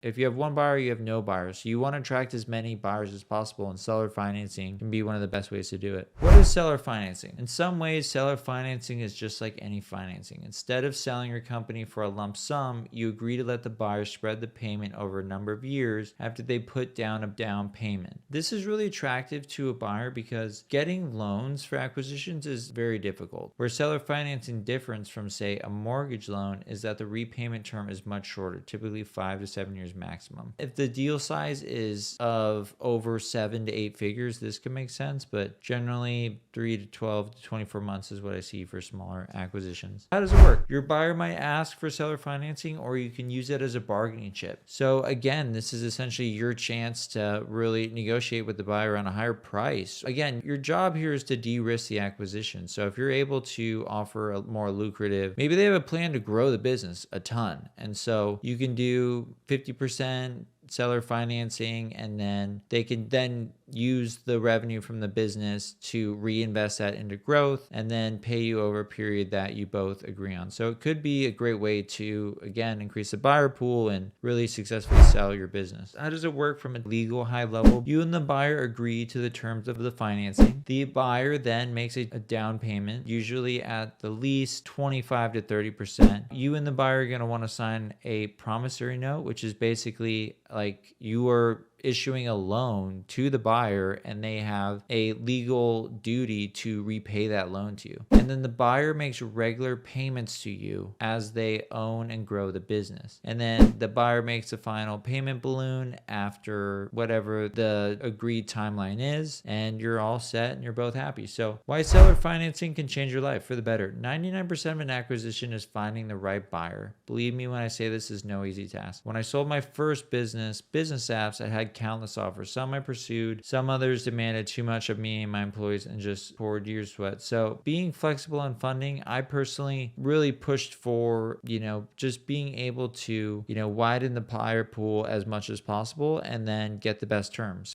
If you have one buyer, you have no buyers. So you want to attract as many buyers as possible, and seller financing can be one of the best ways to do it. What is seller financing? In some ways, seller financing is just like any financing. Instead of selling your company for a lump sum, you agree to let the buyer spread the payment over a number of years after they put down a down payment. This is really attractive to a buyer because getting loans for acquisitions is very difficult. Where seller financing differs from, say, a mortgage loan is that the repayment term is much shorter, typically 5 to 7 years maximum. If the deal size is of over 7 to 8 figures, this can make sense, but generally 3 to 12 to 24 months is what I see for smaller acquisitions. How does it work? Your buyer might ask for seller financing, or you can use it as a bargaining chip. So again, this is essentially your chance to really negotiate with the buyer on a higher price. Again, your job here is to de-risk the acquisition. So if you're able to offer a more lucrative, maybe they have a plan to grow the business a ton, and so you can do 50% seller financing, and then they can then use the revenue from the business to reinvest that into growth and then pay you over a period that you both agree on. So it could be a great way to, again, increase the buyer pool and really successfully sell your business. How does it work from a legal high level? You and the buyer agree to the terms of the financing. The buyer then makes a down payment, usually at the least 25 to 30%. You and the buyer are going to want to sign a promissory note, which is basically like you are issuing a loan to the buyer and they have a legal duty to repay that loan to you. And then the buyer makes regular payments to you as they own and grow the business. And then the buyer makes a final payment balloon after whatever the agreed timeline is, and you're all set and you're both happy. So why seller financing can change your life for the better. 99% of an acquisition is finding the right buyer. Believe me when I say this is no easy task. When I sold my first business apps, I had countless offers. Some I pursued, some others demanded too much of me and my employees and just poured years' sweat. So being flexible on funding, I personally really pushed for, just being able to, widen the buyer pool as much as possible and then get the best terms.